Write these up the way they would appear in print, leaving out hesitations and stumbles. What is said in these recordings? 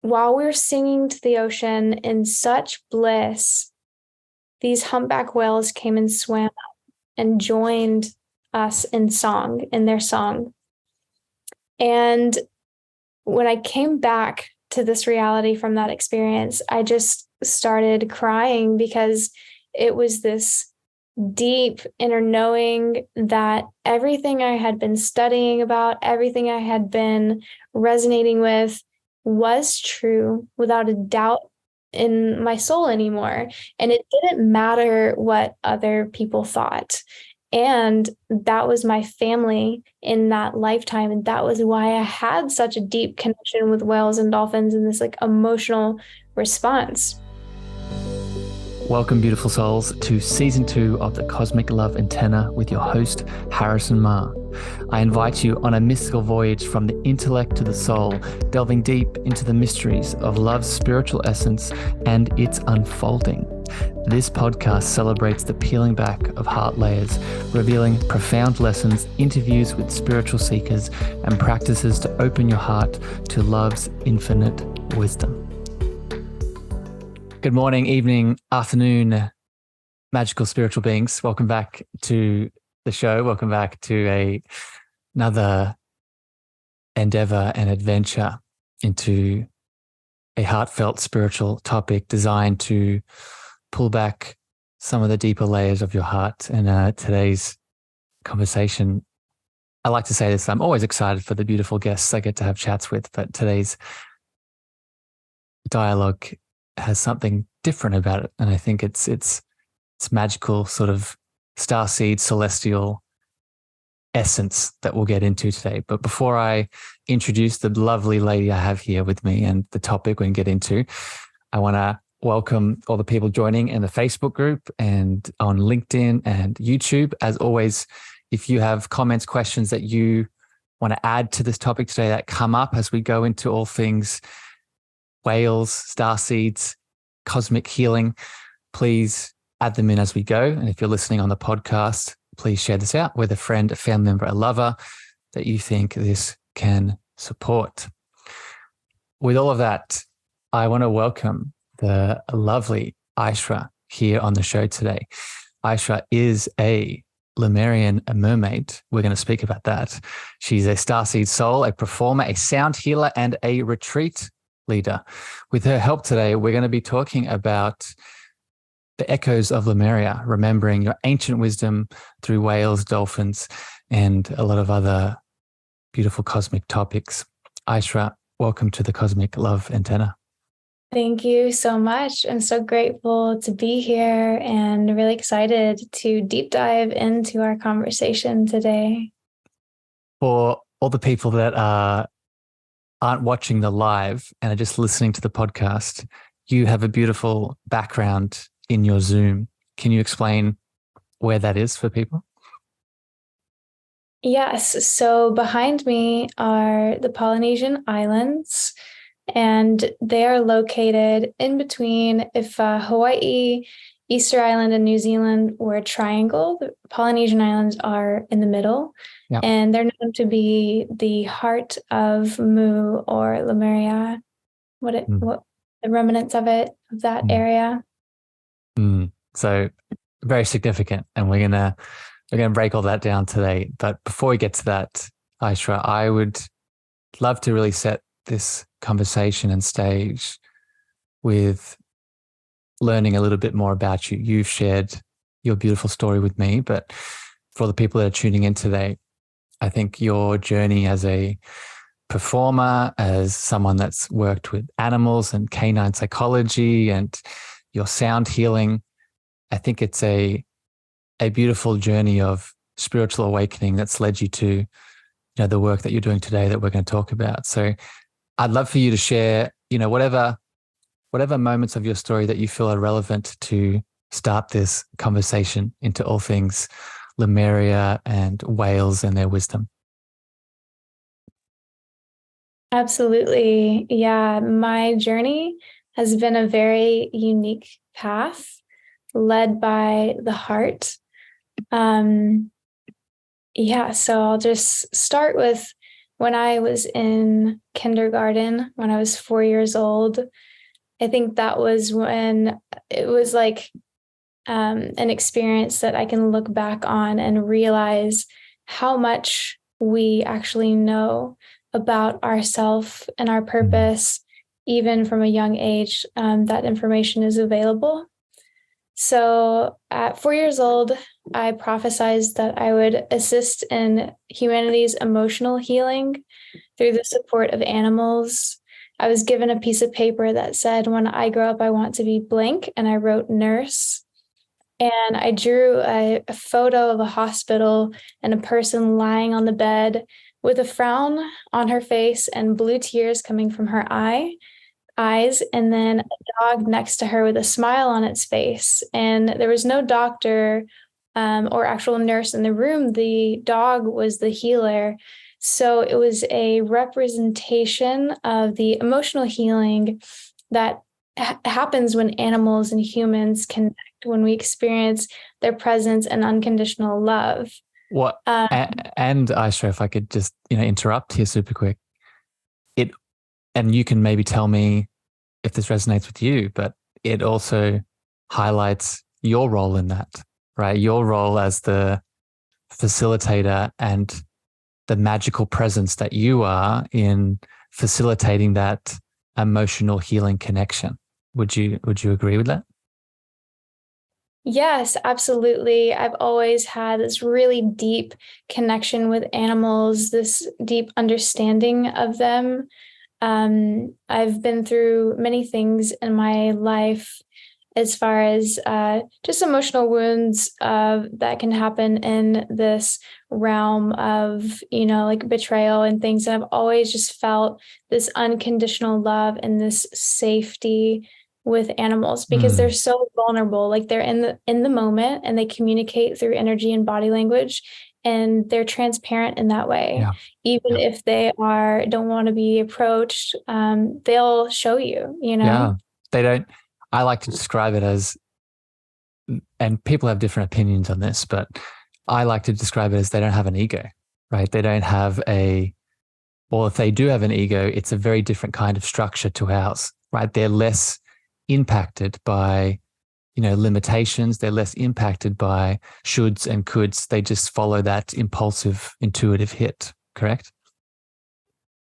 while we were singing to the ocean in such bliss, these humpback whales came and swam up and joined us in their song. And when I came back to this reality from that experience, I just started crying because it was this deep inner knowing that everything I had been studying about, everything I had been resonating with was true without a doubt in my soul anymore. And it didn't matter what other people thought. And that was my family in that lifetime. And that was why I had such a deep connection with whales and dolphins and this emotional response. Welcome, beautiful souls, to Season 2 of the Cosmic Love Antenna with your host, Harrison Ma. I invite you on a mystical voyage from the intellect to the soul, delving deep into the mysteries of love's spiritual essence and its unfolding. This podcast celebrates the peeling back of heart layers, revealing profound lessons, interviews with spiritual seekers, and practices to open your heart to love's infinite wisdom. Good morning, evening, afternoon, magical spiritual beings. Welcome back to the show. Welcome back to another endeavor and adventure into a heartfelt spiritual topic designed to pull back some of the deeper layers of your heart. And today's conversation, I like to say this, I'm always excited for the beautiful guests I get to have chats with, but today's dialogue has something different about it. And I think it's magical sort of starseed celestial essence that we'll get into today. But before I introduce the lovely lady I have here with me and the topic we can get into, I want to welcome all the people joining in the Facebook group and on LinkedIn and YouTube. As always, if you have comments, questions that you want to add to this topic today that come up as we go into all things whales, starseeds, cosmic healing, please add them in as we go. And if you're listening on the podcast, please share this out with a friend, a family member, a lover that you think this can support. With all of that, I want to welcome the lovely Ayshra here on the show today. Ayshra is a Lemurian mermaid. We're going to speak about that. She's a starseed soul, a performer, a sound healer, and a retreat leader. With her help today, we're going to be talking about the echoes of Lemuria, remembering your ancient wisdom through whales, dolphins, and a lot of other beautiful cosmic topics. Ayshra, welcome to the Cosmic Love Antenna. Thank you so much. I'm so grateful to be here and really excited to deep dive into our conversation today. For all the people that aren't watching the live and are just listening to the podcast, you have a beautiful background in your Zoom. Can you explain where that is for people? Yes. So behind me are the Polynesian Islands, and they are located in between. If Hawaii, Easter Island, and New Zealand were a triangle, the Polynesian Islands are in the middle. Yep. And they're known to be the heart of Mu or Lemuria, what the remnants of that area. So very significant, and we're gonna break all that down today. But before we get to that, Ayshra, I would love to really set this conversation and stage with learning a little bit more about you. You've shared your beautiful story with me, but for the people that are tuning in today, I think your journey as a performer, as someone that's worked with animals and canine psychology and your sound healing, I think it's a beautiful journey of spiritual awakening that's led you to, the work that you're doing today that we're going to talk about. So I'd love for you to share, whatever moments of your story that you feel are relevant to start this conversation into all things Lemuria and whales and their wisdom. Absolutely. Yeah. My journey has been a very unique path led by the heart. So I'll just start with when I was in kindergarten, when I was 4 years old. I think that was when it was like an experience that I can look back on and realize how much we actually know about ourselves and our purpose, even from a young age. That information is available. So at 4 years old, I prophesied that I would assist in humanity's emotional healing through the support of animals. I was given a piece of paper that said, when I grow up, I want to be blank. And I wrote nurse. And I drew a photo of a hospital and a person lying on the bed with a frown on her face and blue tears coming from her eyes, and then a dog next to her with a smile on its face. And there was no doctor or actual nurse in the room. The dog was the healer. So it was a representation of the emotional healing that happens when animals and humans connect, when we experience their presence and unconditional love. What? And Ayshra, if I could just interrupt here super quick, and you can maybe tell me if this resonates with you, but it also highlights your role in that, right? Your role as the facilitator and the magical presence that you are in facilitating that emotional healing connection. Would you agree with that? Yes, absolutely. I've always had this really deep connection with animals, this deep understanding of them. I've been through many things in my life as far as just emotional wounds that can happen in this realm of, like betrayal and things. And I've always just felt this unconditional love and this safety with animals because they're so vulnerable. Like they're in the moment and they communicate through energy and body language, and they're transparent in that way. Yeah. Even if they don't want to be approached, they'll show you, Yeah, they don't. I like to describe it as, and people have different opinions on this, but I like to describe it as they don't have an ego, right? They don't have or if they do have an ego, it's a very different kind of structure to ours, right? They're less impacted by, limitations. They're less impacted by shoulds and coulds. They just follow that impulsive, intuitive hit, correct?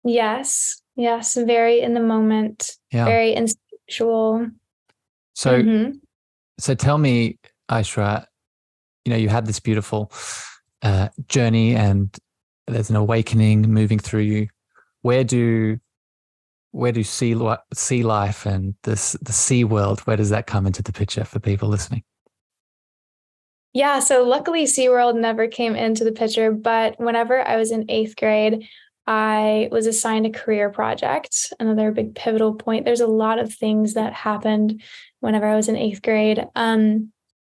Yes. Very in the moment, very instinctual. So, so tell me, Ayshra, you had this beautiful journey and there's an awakening moving through you. Where do sea life and the sea world, where does that come into the picture for people listening? Yeah, so luckily SeaWorld never came into the picture, but whenever I was in 8th grade, I was assigned a career project, another big pivotal point. There's a lot of things that happened whenever I was in 8th grade.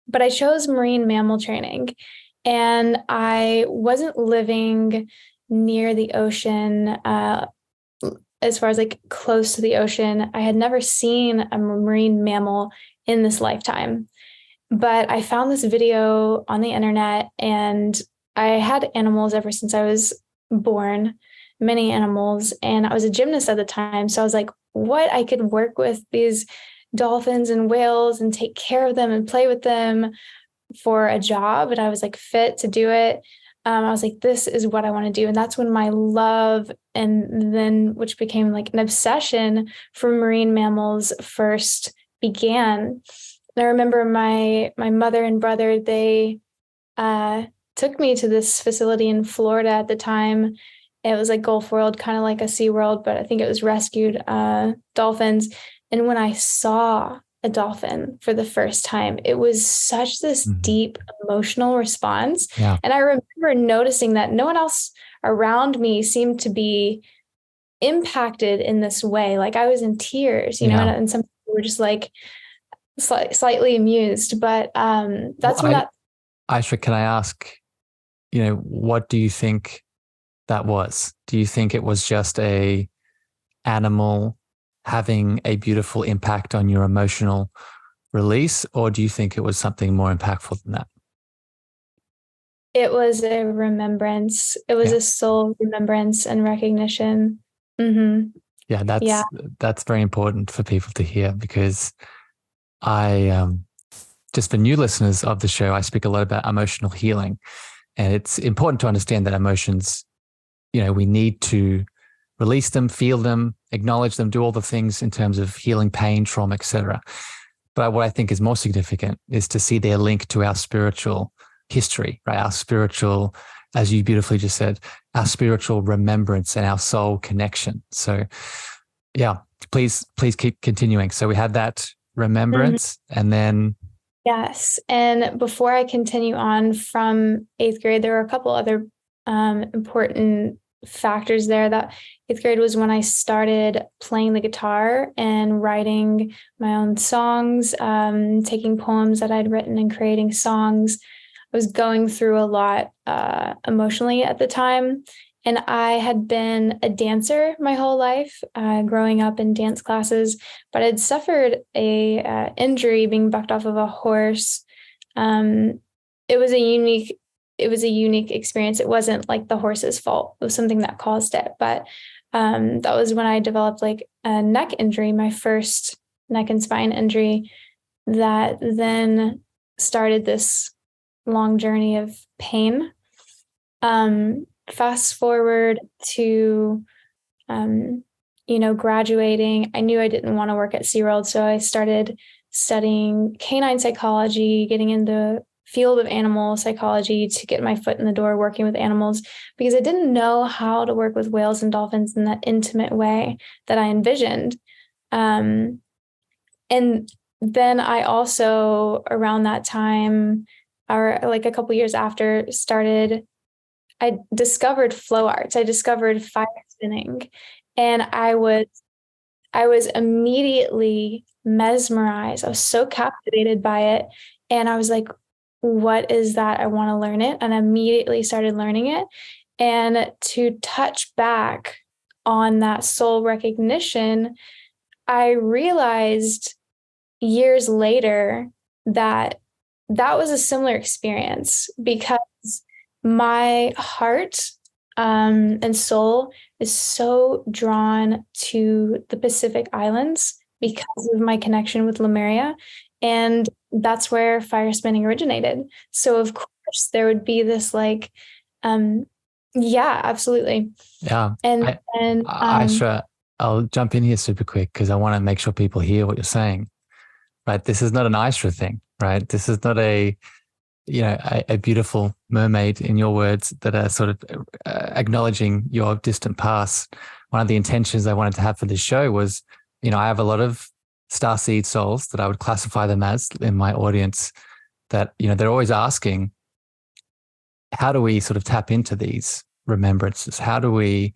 But I chose marine mammal training, and I wasn't living near the ocean, as far as like close to the ocean. I had never seen a marine mammal in this lifetime. But I found this video on the internet, and I had animals ever since I was born, many animals. And I was a gymnast at the time. So I was like, what? I could work with these dolphins and whales and take care of them and play with them for a job. And I was like fit to do it. I was like, this is what I want to do. And that's when my love, and then which became like an obsession for marine mammals, first began. I remember my mother and brother, they took me to this facility in Florida at the time. It was like Gulf World, kind of like a Sea World, but I think it was rescued dolphins. And when I saw a dolphin for the first time, it was such this deep emotional response. Yeah. And I remember noticing that no one else around me seemed to be impacted in this way. Like I was in tears, and some people were just like, slightly amused, but that's when Ayshra, can I ask, what do you think that was? Do you think it was just a animal having a beautiful impact on your emotional release, or do you think it was something more impactful than that? It was a remembrance. It was Yeah. a soul remembrance and recognition. Mm-hmm. Yeah, Yeah. that's very important for people to hear, because I just for new listeners of the show, I speak a lot about emotional healing. And it's important to understand that emotions, we need to release them, feel them, acknowledge them, do all the things in terms of healing pain, trauma, etc. But what I think is more significant is to see their link to our spiritual history, right? Our spiritual, as you beautifully just said, our spiritual remembrance and our soul connection. So yeah, please keep continuing. So we had that Mm-hmm. remembrance, and then Yes. And before I continue on from eighth grade, there were a couple other important factors there. That eighth grade was when I started playing the guitar and writing my own songs, taking poems that I'd written and creating songs. I was going through a lot emotionally at the time. And I had been a dancer my whole life, growing up in dance classes, but I'd suffered a injury being bucked off of a horse. Um, it was a unique experience. It wasn't like the horse's fault. It was something that caused it. But that was when I developed like a neck injury, my first neck and spine injury, that then started this long journey of pain. Fast forward to, graduating. I knew I didn't want to work at SeaWorld, so I started studying canine psychology, getting into field of animal psychology to get my foot in the door working with animals, because I didn't know how to work with whales and dolphins in that intimate way that I envisioned. And then I also, around that time, or like a couple years after, I discovered flow arts. I discovered fire spinning, and I was immediately mesmerized. I was so captivated by it, and I was like, what is that? I want to learn it. And I immediately started learning it. And to touch back on that soul recognition, I realized years later that that was a similar experience, because my heart and soul is so drawn to the Pacific Islands because of my connection with Lemuria. And that's where fire spinning originated. So of course there would be this like, yeah, absolutely. yeah, And Ayshra, I'll jump in here super quick because I want to make sure people hear what you're saying. Right, this is not an Ayshra thing, right? This is not a beautiful mermaid, in your words, that are sort of acknowledging your distant past. One of the intentions I wanted to have for this show was, I have a lot of starseed souls that I would classify them as in my audience, that, they're always asking, how do we sort of tap into these remembrances? How do we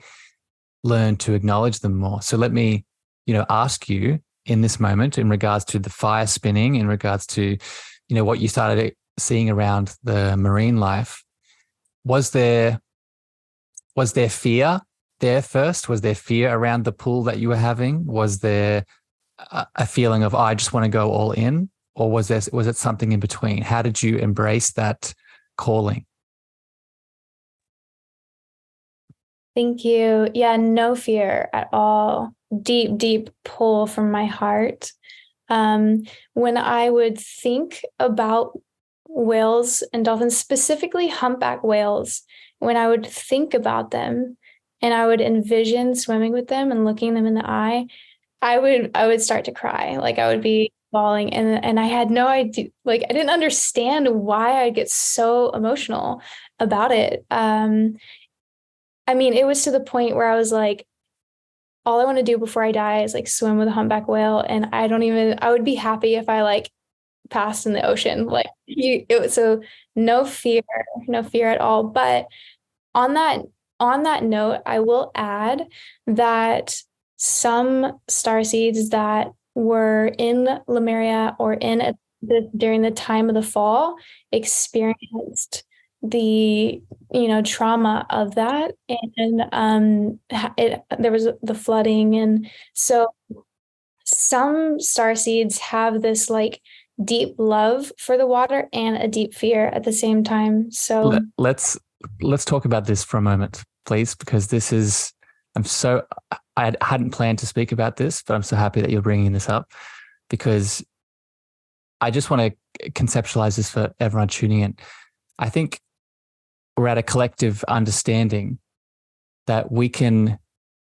learn to acknowledge them more? So let me, ask you in this moment, in regards to the fire spinning, in regards to, what you started seeing around the marine life, was there fear there first? Was there fear around the pool that you were having? Was there a feeling of, I just want to go all in? Or was it something in between? How did you embrace that calling? thank you. Yeah, no fear at all. Deep, deep pull from my heart. When I would think about whales and dolphins, specifically humpback whales, when I would think about them and I would envision swimming with them and looking them in the eye, I would start to cry. Like I would be bawling, and I had no idea, like I didn't understand why I'd get so emotional about it. I mean, it was to the point where I was like, all I want to do before I die is like swim with a humpback whale. And I would be happy if I like passed in the ocean. Like so no fear at all. But on that note, I will add that some starseeds that were in Lemuria or during the time of the fall experienced the trauma of that, and there was the flooding, and so some starseeds have this like deep love for the water and a deep fear at the same time. So let's talk about this for a moment, please, because this is, I hadn't planned to speak about this, but I'm so happy that you're bringing this up, because I just want to conceptualize this for everyone tuning in. I think we're at a collective understanding that we can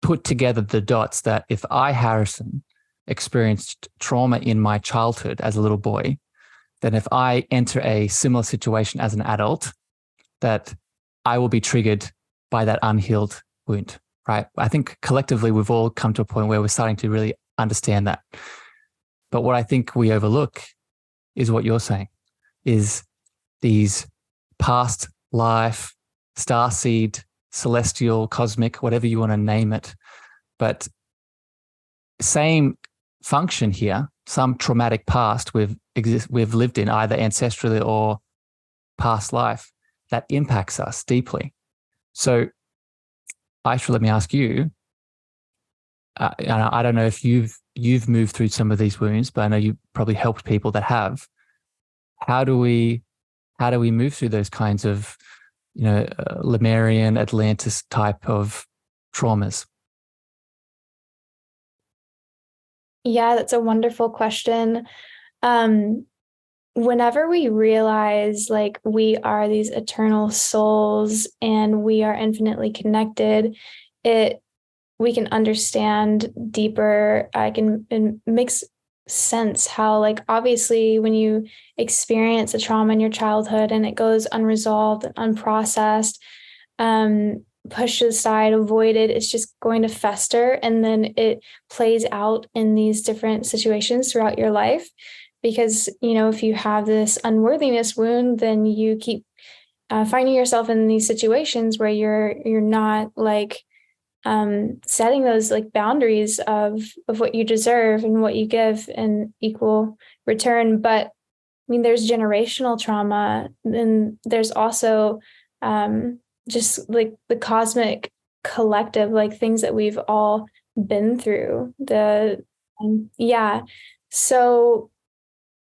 put together the dots that if I, Harrison, experienced trauma in my childhood as a little boy, then if I enter a similar situation as an adult, that I will be triggered by that unhealed wound, right? I think collectively we've all come to a point where we're starting to really understand that. But what I think we overlook is what you're saying, is these past life, starseed, celestial, cosmic, whatever you want to name it, but same function here, some traumatic past we've lived in either ancestrally or past life that impacts us deeply. So Ayshra, let me ask you, and I don't know if you've moved through some of these wounds, but I know you probably helped people that have. How do we move through those kinds of, Lemurian, Atlantis type of traumas? yeah, that's a wonderful question. Whenever we realize like we are these eternal souls and we are infinitely connected, we can understand deeper. It makes sense how, like, obviously when you experience a trauma in your childhood and it goes unresolved and unprocessed, pushed aside, avoided, it's just going to fester, and then it plays out in these different situations throughout your life. Because, if you have this unworthiness wound, then you keep finding yourself in these situations where you're not like setting those like boundaries of what you deserve and what you give in equal return. But I mean, there's generational trauma, and there's also just like the cosmic collective, like things that we've all been through. So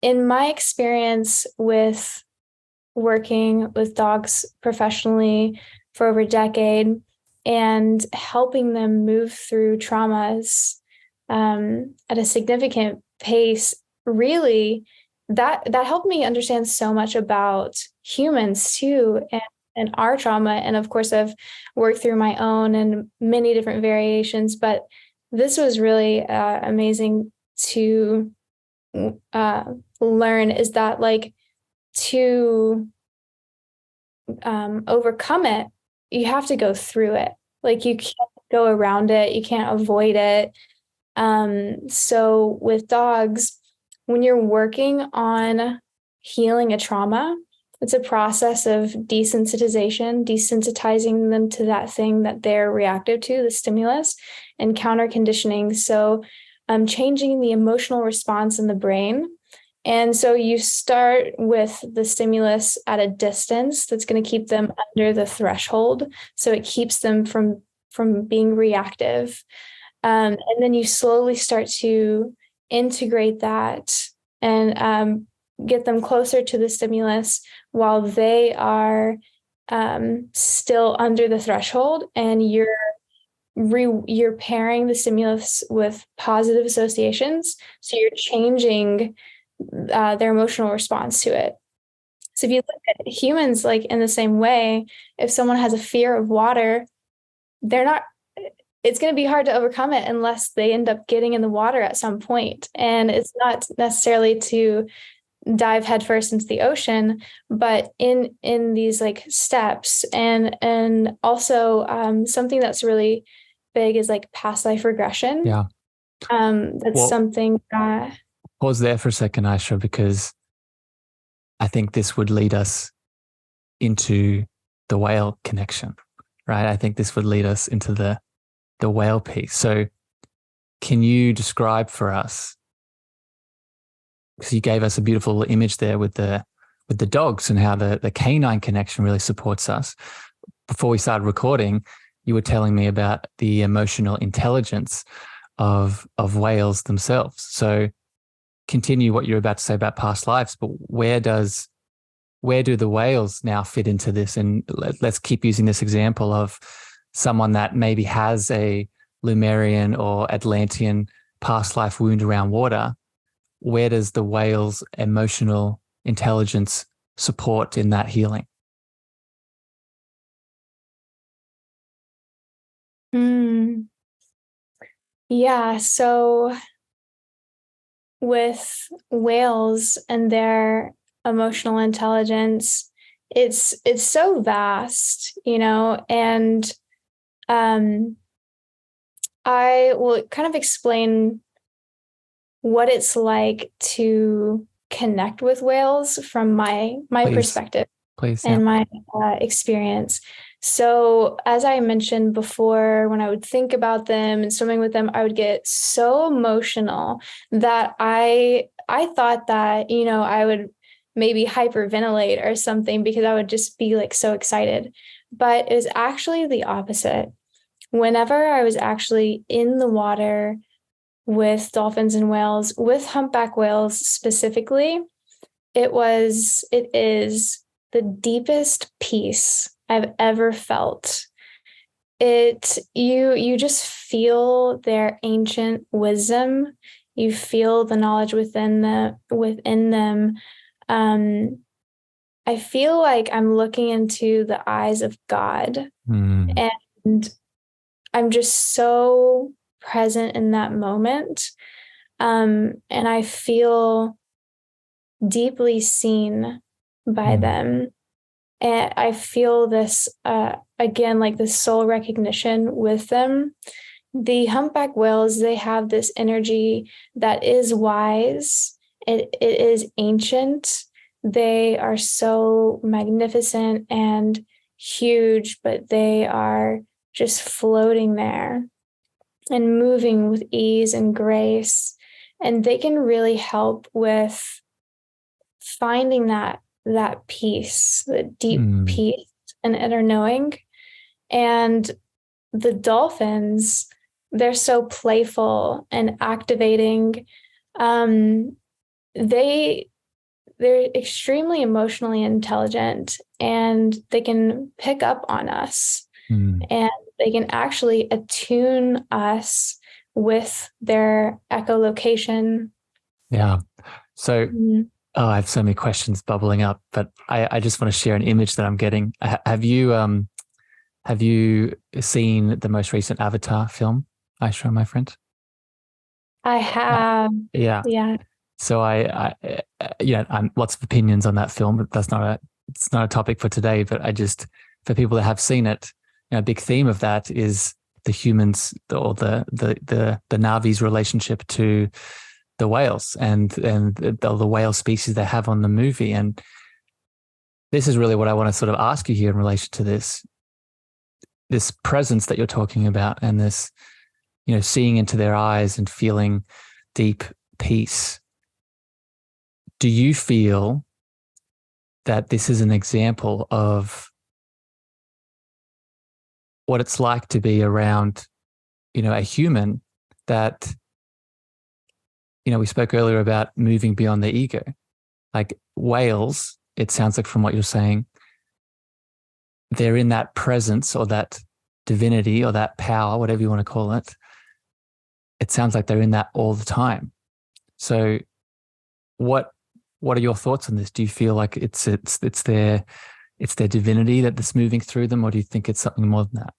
in my experience with working with dogs professionally for over a decade and helping them move through traumas at a significant pace, really, that helped me understand so much about humans too, and our trauma. And of course, I've worked through my own and many different variations, but this was really amazing to learn, is that like to overcome it, you have to go through it. Like you can't go around it, you can't avoid it. So with dogs, when you're working on healing a trauma, it's a process of desensitizing them to that thing that they're reactive to, the stimulus, and counter conditioning. So changing the emotional response in the brain. And so you start with the stimulus at a distance that's going to keep them under the threshold. So it keeps them from being reactive. And then you slowly start to integrate that and get them closer to the stimulus while they are still under the threshold. And you're pairing the stimulus with positive associations. So you're changing their emotional response to it. So if you look at humans, like in the same way, if someone has a fear of water, it's going to be hard to overcome it unless they end up getting in the water at some point. And it's not necessarily to dive headfirst into the ocean, but in these like steps. And also something that's really big is like past life regression. Yeah. That's something that... Pause there for a second, Ayshra, because I think this would lead us into the whale connection, right? I think this would lead us into the whale piece. So can you describe for us, because you gave us a beautiful image there with the dogs and how the canine connection really supports us. Before we started recording, you were telling me about the emotional intelligence of whales themselves. So continue what you're about to say about past lives, but where do the whales now fit into this? And let's keep using this example of someone that maybe has a Lemurian or Atlantean past life wound around water. Where does the whale's emotional intelligence support in that healing? Yeah, so with whales and their emotional intelligence, it's so vast, and I will kind of explain what it's like to connect with whales from my Please. Perspective. Please, and my experience. So, as I mentioned before, when I would think about them and swimming with them, I would get so emotional that I thought that, I would maybe hyperventilate or something because I would just be like so excited. But it was actually the opposite. Whenever I was actually in the water with dolphins and whales, with humpback whales specifically, it is the deepest peace I've ever felt. You just feel their ancient wisdom. You feel the knowledge within them. I feel like I'm looking into the eyes of God, and I'm just so present in that moment. And I feel deeply seen by them. And I feel this, again, like this soul recognition with them. The humpback whales, they have this energy that is wise. It is ancient. They are so magnificent and huge, but they are just floating there and moving with ease and grace. And they can really help with finding that peace, the deep peace and inner knowing. And the dolphins, they're so playful and activating. They're extremely emotionally intelligent, and they can pick up on us, and they can actually attune us with their echolocation. Yeah. So I have so many questions bubbling up, but I just want to share an image that I'm getting. Have you seen the most recent Avatar film, Ayshra, my friend? I have. Yeah. So I lots of opinions on that film, but it's not a topic for today. But for people that have seen it, a big theme of that is the humans or the Na'vi's relationship to the whales and the whale species they have on the movie. And this is really what I want to sort of ask you here in relation to this presence that you're talking about, and this, seeing into their eyes and feeling deep peace. Do you feel that this is an example of what it's like to be around, a human that, we spoke earlier about moving beyond the ego? Like whales, it sounds like from what you're saying, they're in that presence or that divinity or that power, whatever you want to call it. It sounds like they're in that all the time. So what are your thoughts on this? Do you feel like it's their divinity that's moving through them, or do you think it's something more than that?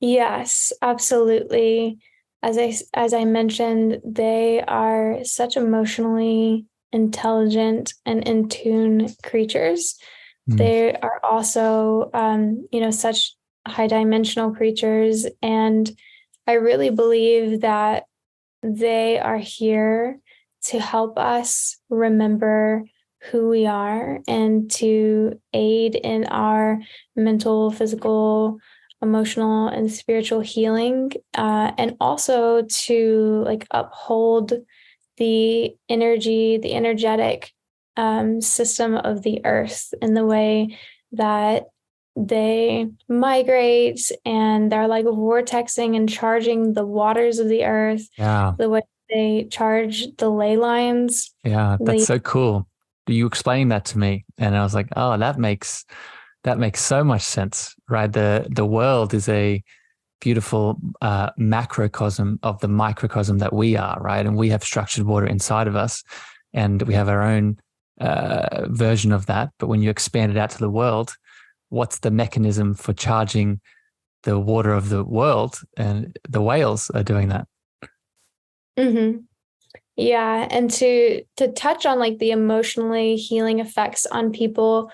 Yes, absolutely. As I mentioned, they are such emotionally intelligent and in tune creatures. They are also, such high dimensional creatures. And I really believe that they are here to help us remember who we are and to aid in our mental, physical, emotional, and spiritual healing, and also to uphold the energetic system of the earth in the way that they migrate, and they're like vortexing and charging the waters of the earth, the way they charge the ley lines. Yeah, that's so cool. You explaining that to me, and I was like, oh, that makes so much sense, right? The world is a beautiful macrocosm of the microcosm that we are, right? And we have structured water inside of us, and we have our own version of that. But when you expand it out to the world, what's the mechanism for charging the water of the world? And the whales are doing that. Mm-hmm. Yeah. And to touch on like the emotionally healing effects on people,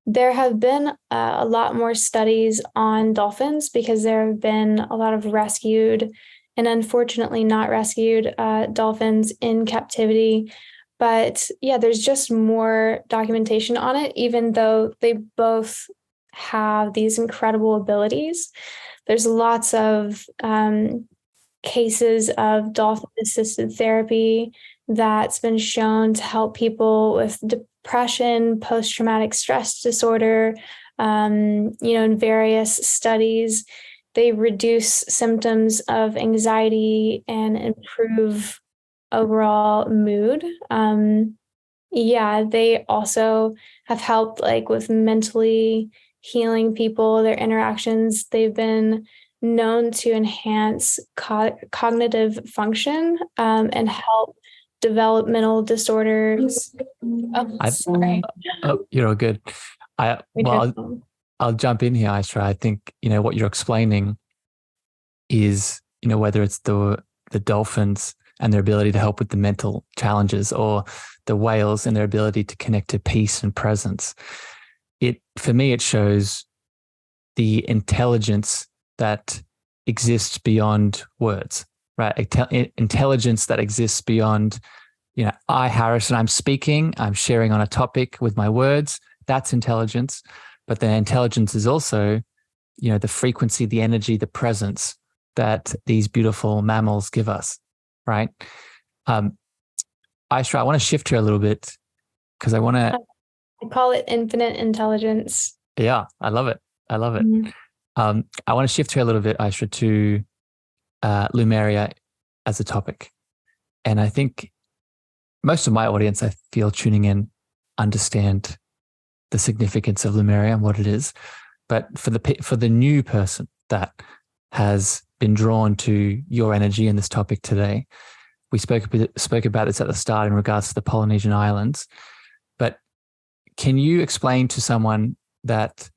there have been a lot more studies on dolphins because there have been a lot of rescued and unfortunately not rescued dolphins in captivity. But yeah, there's just more documentation on it, even though they both have these incredible abilities. There's lots of cases of dolphin-assisted therapy that's been shown to help people with depression, post-traumatic stress disorder. In various studies, they reduce symptoms of anxiety and improve overall mood. They also have helped like with mentally healing people, their interactions. They've been known to enhance cognitive function and help developmental disorders. Sorry. Oh, you're all good. I'll jump in here, Ayshra. I think, what you're explaining is, whether it's the dolphins and their ability to help with the mental challenges, or the whales and their ability to connect to peace and presence. For me, it shows the intelligence that exists beyond words, right? Intelligence that exists beyond, Harrison, I'm speaking, I'm sharing on a topic with my words. That's intelligence. But then intelligence is also, the frequency, the energy, the presence that these beautiful mammals give us, right? Ayshra, I want to shift here a little bit because I call it infinite intelligence. Yeah, I love it. Mm-hmm. I want to shift here a little bit, Ayshra, to Lemuria as a topic. And I think most of my audience, I feel, tuning in, understand the significance of Lemuria and what it is. But for the new person that has been drawn to your energy in this topic today, we spoke about this at the start in regards to the Polynesian islands. But can you explain to someone that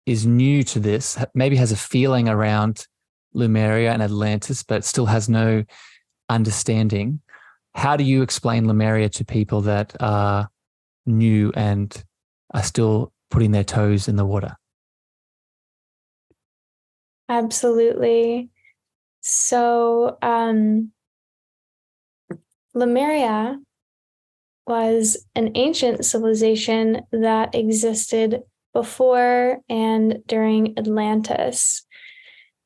is new to this, maybe has a feeling around Lemuria and Atlantis, but still has no understanding? How do you explain Lemuria to people that are new and are still putting their toes in the water? Absolutely. So, Lemuria was an ancient civilization that existed before and during Atlantis.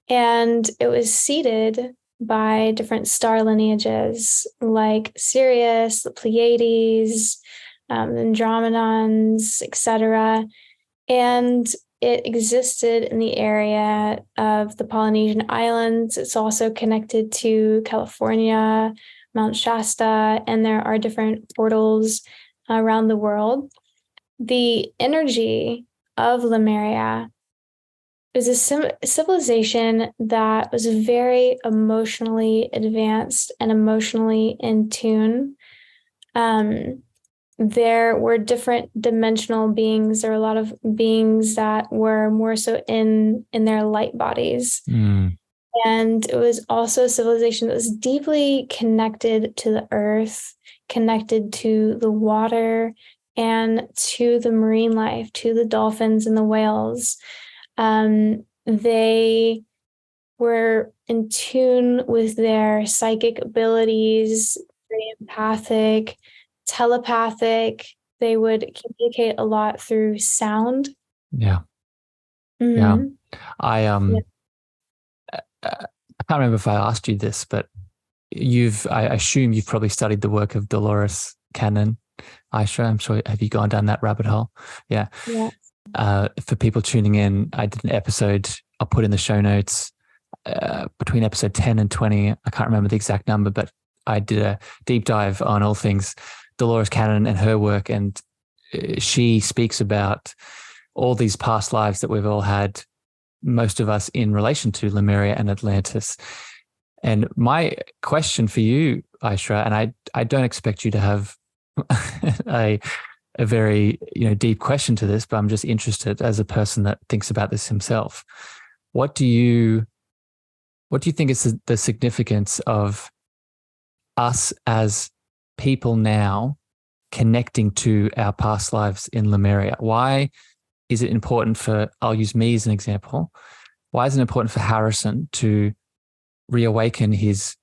And it was seeded by different star lineages like Sirius, the Pleiades, Andromedons, etc. And it existed in the area of the Polynesian Islands. It's also connected to California, Mount Shasta, and there are different portals around the world. The energy of Lemuria is a civilization that was very emotionally advanced and emotionally in tune. There were different dimensional beings. There were a lot of beings that were more so in their light bodies. And it was also a civilization that was deeply connected to the earth, connected to the water, and to the marine life, to the dolphins and the whales. They were in tune with their psychic abilities, very empathic, telepathic. They would communicate a lot through sound. Yeah. Mm-hmm. Yeah. I can't remember if I asked you this, but I assume you've probably studied the work of Dolores Cannon, Ayshra. I'm sure, have you gone down that rabbit hole? Yeah. For people tuning in, I did an episode, I'll put in the show notes, between episode 10 and 20. I can't remember the exact number, but I did a deep dive on all things Dolores Cannon and her work, and she speaks about all these past lives that we've all had, most of us in relation to Lemuria and Atlantis. And my question for you, Ayshra, and I don't expect you to have a very deep question to this, but I'm just interested as a person that thinks about this himself. What do you think is the significance of us as people now connecting to our past lives in Lemuria? Why is it important for, I'll use me as an example, why is it important for Harrison to reawaken his,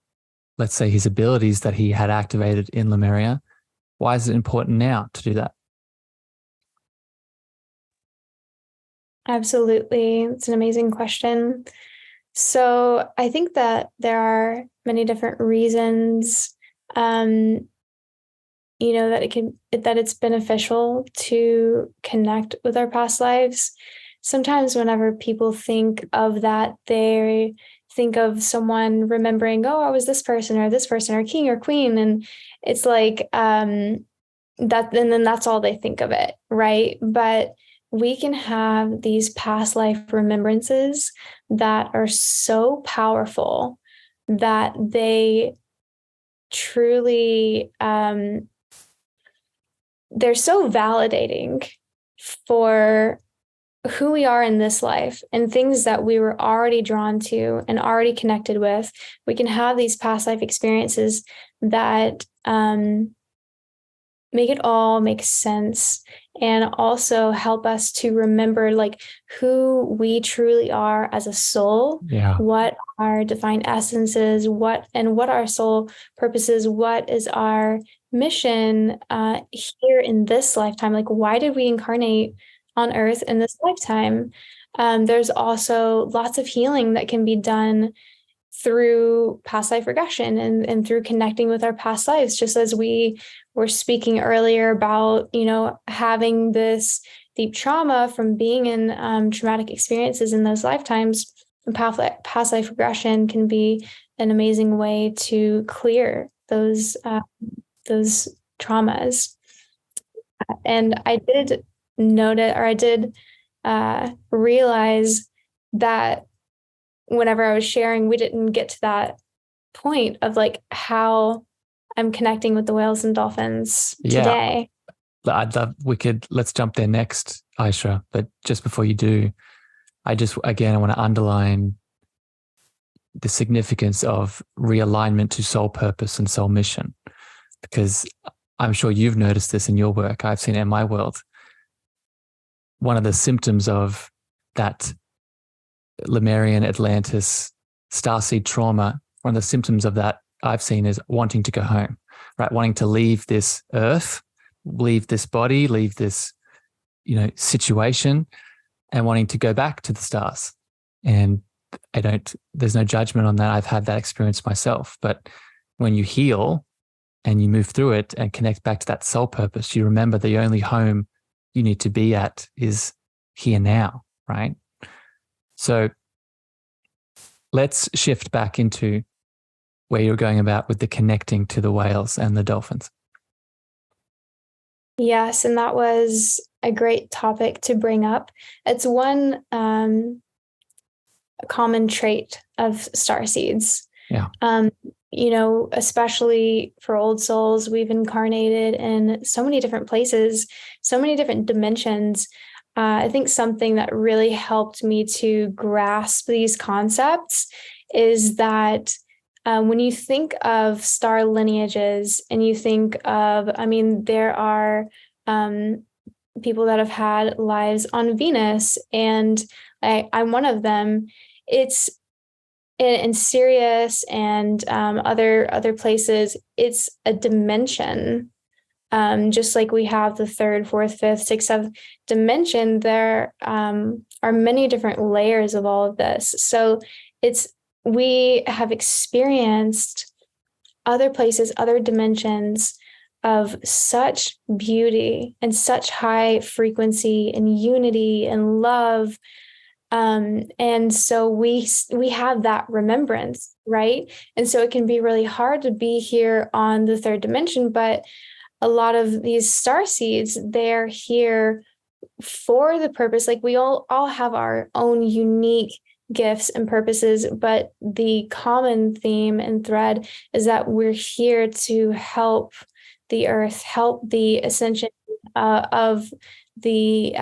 let's say, his abilities that he had activated in Lemuria? Why is it important now to do that? Absolutely. It's an amazing question. So I think that there are many different reasons, that it's beneficial to connect with our past lives. Sometimes whenever people think of that, they think of someone remembering, oh, I was this person or king or queen. And it's like, that, and then that's all they think of it. Right. But we can have these past life remembrances that are so powerful that they truly, they're so validating for who we are in this life and things that we were already drawn to and already connected with. We can have these past life experiences that make it all make sense and also help us to remember like who we truly are as a soul, what our divine essence is, what our soul purpose is, what is our mission here in this lifetime. Like, why did we incarnate on earth in this lifetime? There's also lots of healing that can be done through past life regression and through connecting with our past lives, just as we were speaking earlier about, having this deep trauma from being in traumatic experiences in those lifetimes. Past life regression can be an amazing way to clear those traumas. And I did realize that whenever I was sharing, we didn't get to that point of like how I'm connecting with the whales and dolphins today. I'd love, let's jump there next, Ayshra. But just before you do, I want to underline the significance of realignment to soul purpose and soul mission, because I'm sure you've noticed this in your work. I've seen it in my world. One of the symptoms of that Lemurian, Atlantis, starseed trauma, one of the symptoms of that I've seen is wanting to go home, right? Wanting to leave this earth, leave this body, leave this, situation, and wanting to go back to the stars. And there's no judgment on that. I've had that experience myself. But when you heal and you move through it and connect back to that soul purpose, you remember the only home you need to be at is here now, right? So let's shift back into where you're going about with the connecting to the whales and the dolphins. Yes, and that was a great topic to bring up. It's one common trait of starseeds. Yeah. Especially for old souls, we've incarnated in so many different places, so many different dimensions. I think something that really helped me to grasp these concepts is that when you think of star lineages and you think of, there are people that have had lives on Venus, and I'm one of them. It's in Sirius and other places. It's a dimension. Just like we have the third, fourth, fifth, sixth, seventh dimension, there are many different layers of all of this. So we have experienced other places, other dimensions of such beauty and such high frequency and unity and love And so we have that remembrance, right? And so it can be really hard to be here on the third dimension, but a lot of these star seeds, they're here for the purpose. Like we all have our own unique gifts and purposes, but the common theme and thread is that we're here to help the earth, help the ascension of the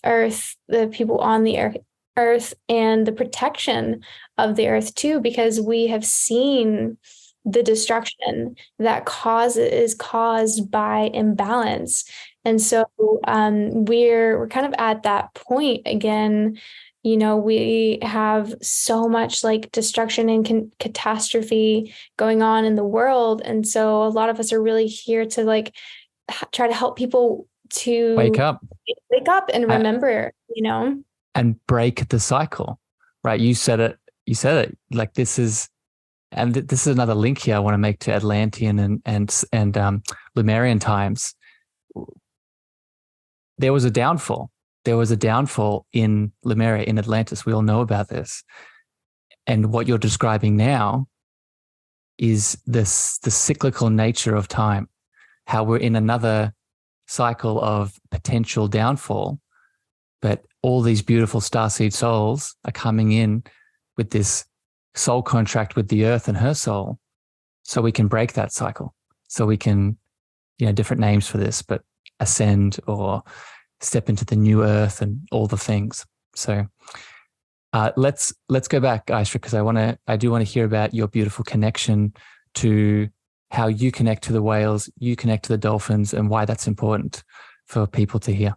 earth, the people on the earth, and the protection of the earth too, because we have seen the destruction that is caused by imbalance. And so we're kind of at that point again. You know, we have so much like destruction and catastrophe going on in the world. And so a lot of us are really here to like try to help people to wake up and remember, you know, and break the cycle, right? You said it like this is, and this is another link here I want to make to Atlantean and Lemurian times. There was a downfall. There was a downfall in Lemuria, in Atlantis. We all know about this. And what you're describing now is the cyclical nature of time, how we're in another cycle of potential downfall, but all these beautiful starseed souls are coming in with this soul contract with the earth and her soul, so we can break that cycle. So we can, different names for this, but ascend or step into the new earth and all the things. So let's go back, Ayshra, because I do want to hear about your beautiful connection to how you connect to the whales, you connect to the dolphins, and why that's important for people to hear.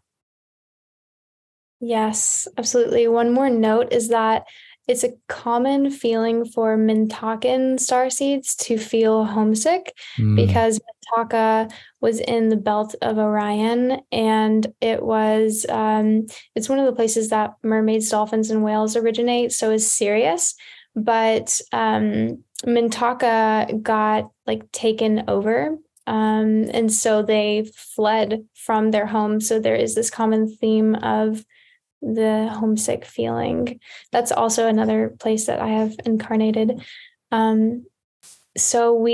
Yes, absolutely. One more note is that it's a common feeling for Mintakan starseeds to feel homesick because Mintaka was in the belt of Orion, and it's one of the places that mermaids, dolphins, and whales originate. So is Sirius, but Mintaka got like taken over. And so they fled from their home. So there is this common theme of the homesick feeling. That's also another place that I have incarnated. So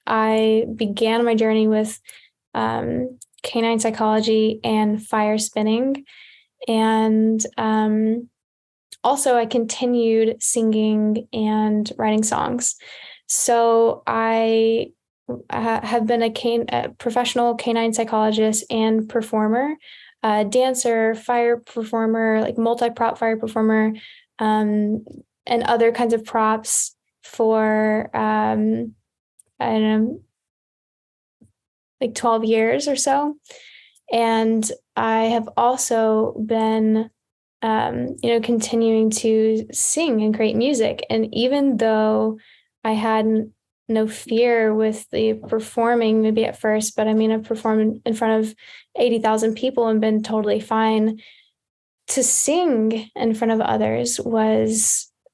I began my journey with canine psychology and fire spinning. And also I continued singing and writing songs. So I have been a professional canine psychologist and performer, dancer, fire performer, like multi-prop fire performer, and other kinds of props for, I don't know, like 12 years or so. And I have also been, continuing to sing and create music. And even though I had no fear with the performing maybe at first, but I mean, I've performed in front of 80,000 people and been totally fine. To sing in front of others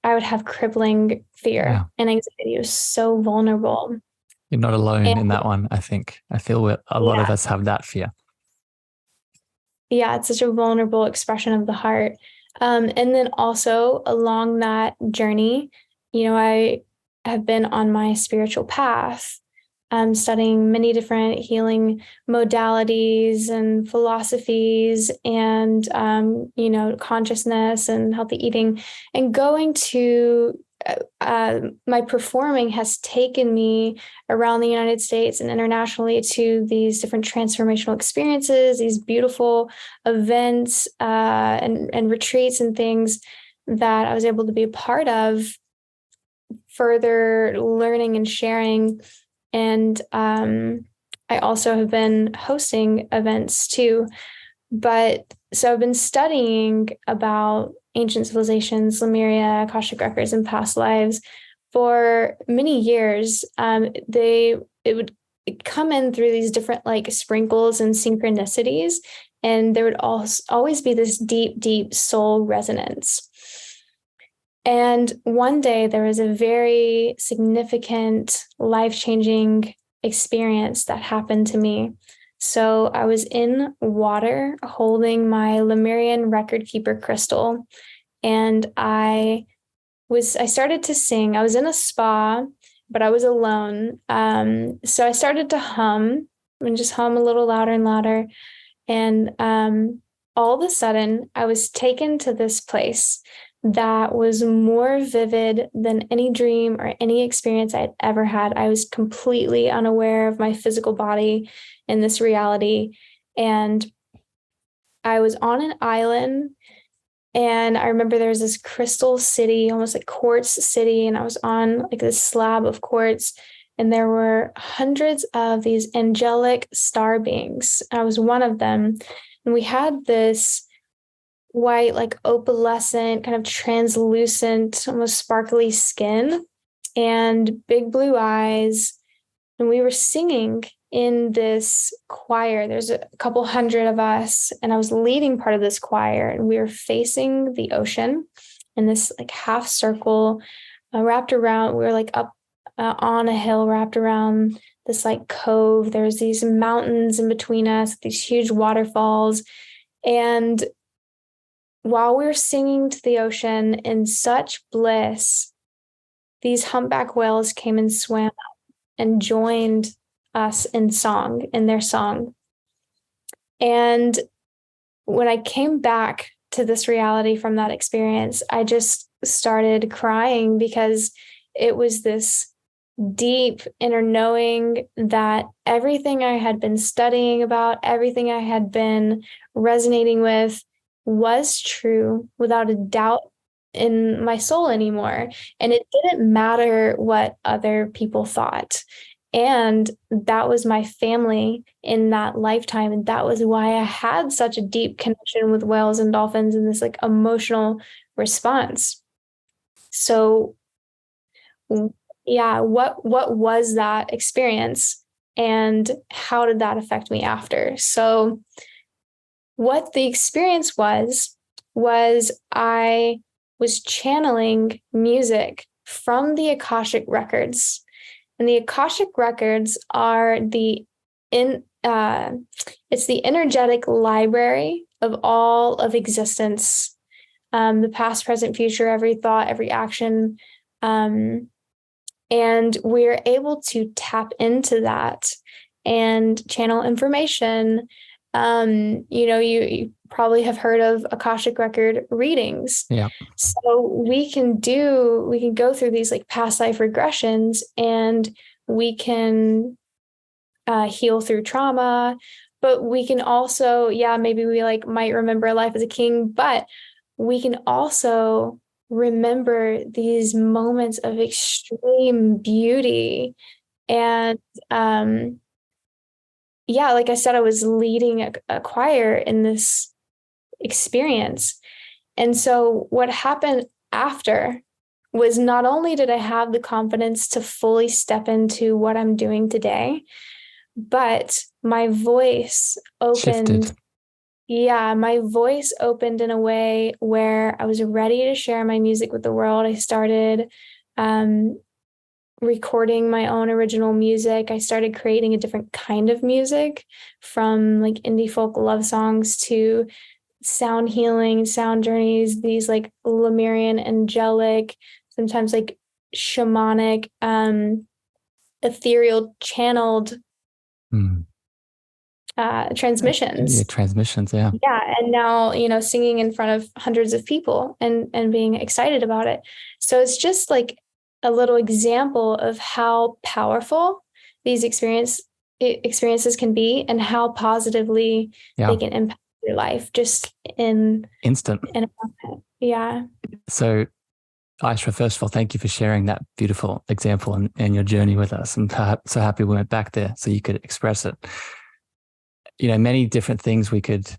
I would have crippling fear and anxiety. It was so vulnerable. You're not alone in that one, I think. I feel a lot of us have that fear. Yeah, it's such a vulnerable expression of the heart. And then also along that journey, I have been on my spiritual path, studying many different healing modalities and philosophies and, consciousness and healthy eating, and going to my performing has taken me around the United States and internationally to these different transformational experiences, these beautiful events and retreats and things that I was able to be a part of, further learning and sharing. And I also have been hosting events too. So I've been studying about ancient civilizations, Lemuria, Akashic records, and past lives for many years. It would come in through these different like sprinkles and synchronicities, and there would always be this deep, deep soul resonance. And one day there was a very significant, life-changing experience that happened to me. So I was in water holding my Lemurian record keeper crystal, and I started to sing. I was in a spa, but I was alone. So I started to hum and just hum a little louder and louder. And all of a sudden, I was taken to this place that was more vivid than any dream or any experience I had ever had. I was completely unaware of my physical body in this reality. And I was on an island, and I remember there was this crystal city, almost like quartz city, and I was on like this slab of quartz, and there were hundreds of these angelic star beings. I was one of them, and we had this white, like opalescent, kind of translucent, almost sparkly skin and big blue eyes. And we were singing in this choir. There's a couple hundred of us, and I was leading part of this choir, and we were facing the ocean in this like half circle, wrapped around. We were like up on a hill, wrapped around this like cove. There's these mountains in between us, these huge waterfalls. And while we were singing to the ocean in such bliss, these humpback whales came and swam up and joined us in song, in their song. And when I came back to this reality from that experience, I just started crying, because it was this deep inner knowing that everything I had been studying about, everything I had been resonating with, was true without a doubt in my soul anymore. And it didn't matter what other people thought. And that was my family in that lifetime. And that was why I had such a deep connection with whales and dolphins and this like emotional response. So yeah, what was that experience, and how did that affect me after? So what the experience was I was channeling music from the Akashic records. And the Akashic records are it's the energetic library of all of existence, the past, present, future, every thought, every action. And we're able to tap into that and channel information. You probably have heard of Akashic record readings. Yeah. So we can go through these like past life regressions, and we can heal through trauma, but we can also, maybe we like might remember life as a king, but we can also remember these moments of extreme beauty. And like I said, I was leading a choir in this experience. And so what happened after was, not only did I have the confidence to fully step into what I'm doing today, but my voice opened. Shifted. Yeah, my voice opened in a way where I was ready to share my music with the world. I started recording my own original music. I started creating a different kind of music, from like indie folk love songs to sound healing, sound journeys, these like Lemurian, angelic, sometimes like shamanic, ethereal, channeled transmissions. Yeah, transmissions, yeah. Yeah. And now, singing in front of hundreds of people and being excited about it. So it's just like a little example of how powerful these experiences can be, and how positively they can impact your life just in instant. Yeah. So Ayshra, first of all, thank you for sharing that beautiful example and your journey with us. I'm so happy we went back there so you could express it. Many different things we could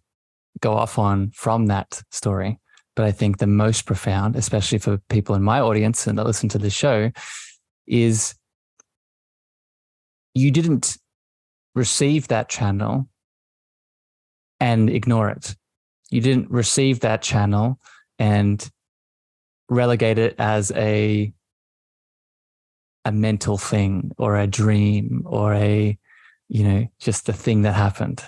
go off on from that story, but I think the most profound, especially for people in my audience and that listen to the show, is you didn't receive that channel and ignore it. You didn't receive that channel and relegate it as a mental thing or a dream or a just the thing that happened.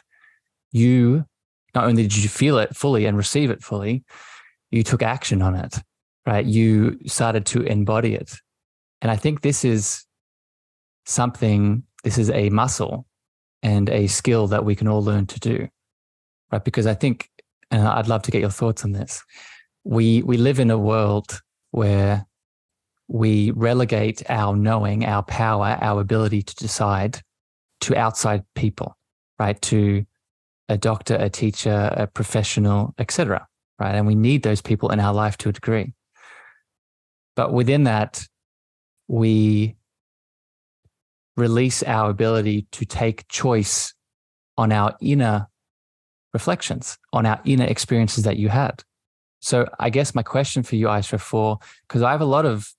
You, not only did you feel it fully and receive it fully, you took action on it, right? You started to embody it. And I think this is a muscle and a skill that we can all learn to do, right? Because I think, and I'd love to get your thoughts on this, we live in a world where we relegate our knowing, our power, our ability to decide to outside people, right? To a doctor, a teacher, a professional, etc., right? And we need those people in our life to a degree. But within that, we release our ability to take choice on our inner reflections, on our inner experiences that you had. So I guess my question for you, Ayshra, because I have a lot of,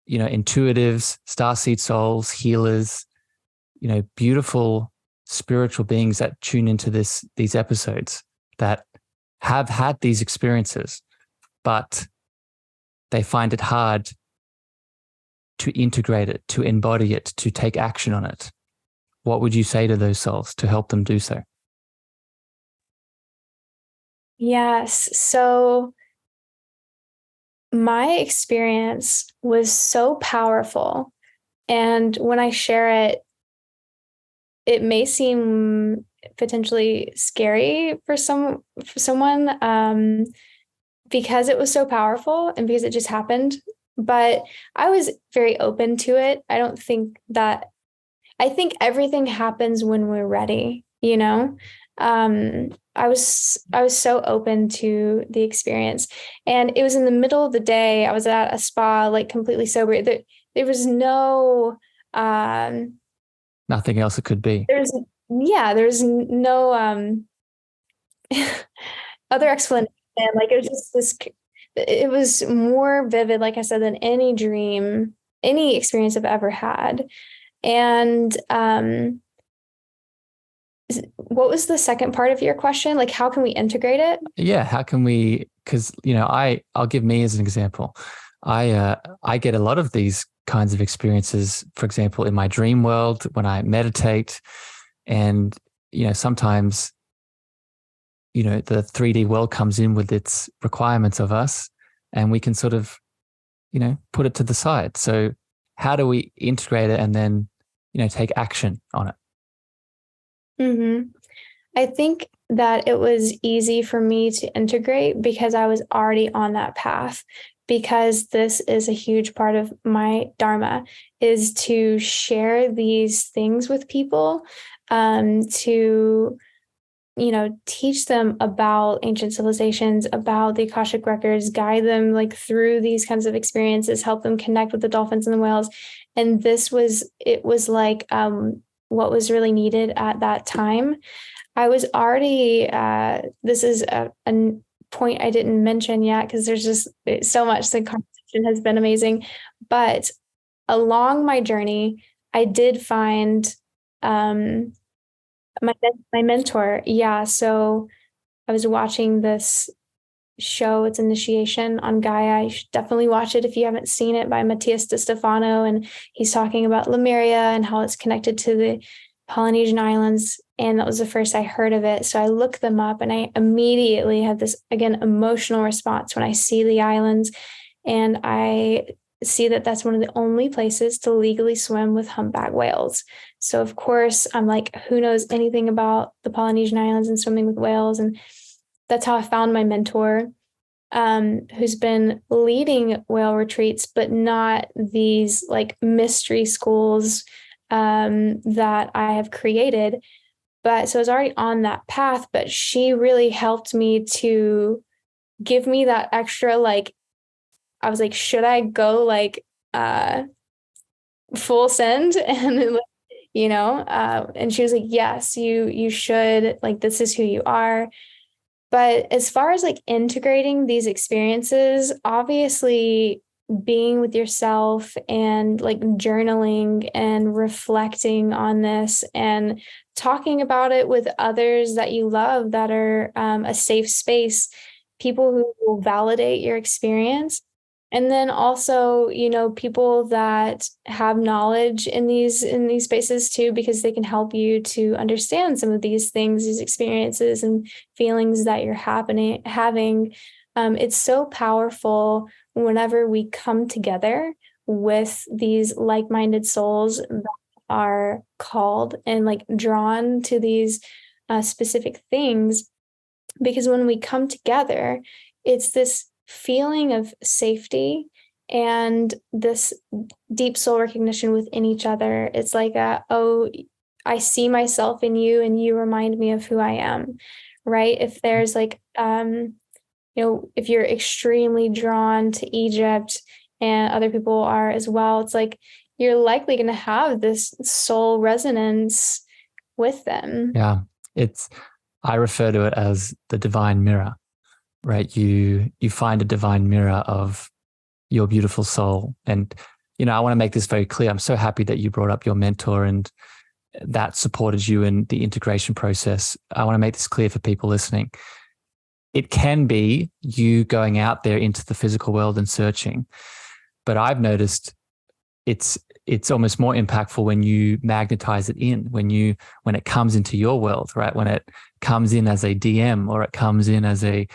intuitives, starseed souls, healers, beautiful spiritual beings that tune into these episodes that have had these experiences, but they find it hard to integrate it, to embody it, to take action on it. What would you say to those souls to help them do so? Yes. So my experience was so powerful. And when I share it, it may seem potentially scary for someone because it was so powerful and because it just happened. But I was very open to it. I think everything happens when we're ready, I was so open to the experience. And it was in the middle of the day. I was at a spa, like completely sober. There was no nothing else it could be. There's no other explanation. Like it was just it was more vivid, like I said, than any dream, any experience I've ever had. And what was the second part of your question? Like, how can we integrate it? Yeah, how can we? Because I'll give me as an example. I get a lot of these kinds of experiences. For example, in my dream world when I meditate, and sometimes the 3D world comes in with its requirements of us, and we can sort of put it to the side. So how do we integrate it and then take action on it? Mm-hmm. I think that it was easy for me to integrate because I was already on that path, because this is a huge part of my dharma, is to share these things with people, to teach them about ancient civilizations, about the Akashic records, guide them like through these kinds of experiences, help them connect with the dolphins and the whales. And it was like what was really needed at that time. I was already, this is a point I didn't mention yet, because there's just so much. The conversation has been amazing. But along my journey, I did find my mentor. Yeah. So I was watching this show. It's Initiation on Gaia. You should definitely watch it if you haven't seen it, by Matthias De Stefano. And he's talking about Lemuria and how it's connected to the Polynesian islands. And that was the first I heard of it. So I looked them up, and I immediately had this, again, emotional response when I see the islands. And I see that that's one of the only places to legally swim with humpback whales. So of course I'm like, who knows anything about the Polynesian islands and swimming with whales? And that's how I found my mentor, who's been leading whale retreats, but not these like mystery schools that I have created. But so I was already on that path, but she really helped me to give me that extra, like, I was like, should I go like full send? And and she was like, yes, you should, like, this is who you are. But as far as like integrating these experiences, obviously being with yourself and like journaling and reflecting on this and talking about it with others that you love, that are a safe space, people who will validate your experience, And then also, people that have knowledge in these spaces too, because they can help you to understand some of these things, these experiences and feelings that you're having. It's so powerful whenever we come together with these like-minded souls that are called and like drawn to these specific things, because when we come together, it's this feeling of safety and this deep soul recognition within each other. It's like, oh, I see myself in you and you remind me of who I am, right? If there's like, if you're extremely drawn to Egypt and other people are as well, it's like you're likely going to have this soul resonance with them. Yeah. I refer to it as the divine mirror, right? You find a divine mirror of your beautiful soul. And, I want to make this very clear. I'm so happy that you brought up your mentor and that supported you in the integration process. I want to make this clear for people listening. It can be you going out there into the physical world and searching, but I've noticed it's almost more impactful when you magnetize it in, when it comes into your world, right? When it comes in as a DM, or it comes in as a,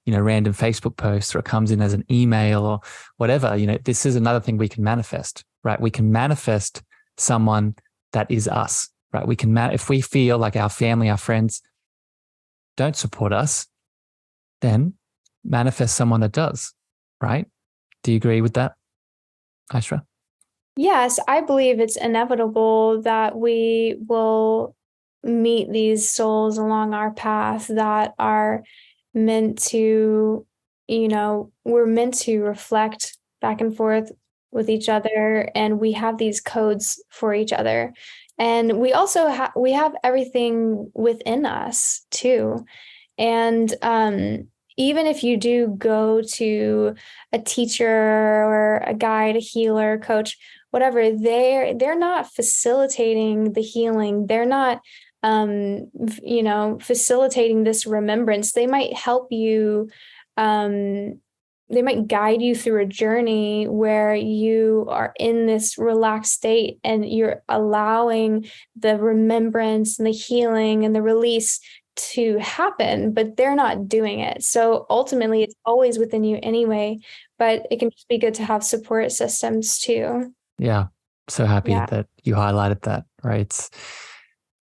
random Facebook post, or it comes in as an email or whatever. This is another thing we can manifest, right? We can manifest someone that is us, right? We can, if we feel like our family, our friends don't support us, then manifest someone that does, right? Do you agree with that, Ayshra? Yes, I believe it's inevitable that we will meet these souls along our path that are meant to, we're meant to reflect back and forth with each other, and we have these codes for each other. And we also we have everything within us too. And even if you do go to a teacher or a guide, a healer, coach, whatever, they're not facilitating the healing. They're not facilitating this remembrance. They might help you, they might guide you through a journey where you are in this relaxed state and you're allowing the remembrance and the healing and the release to happen, but they're not doing it. So ultimately, it's always within you anyway, but it can just be good to have support systems too. Yeah. So happy that you highlighted that, right?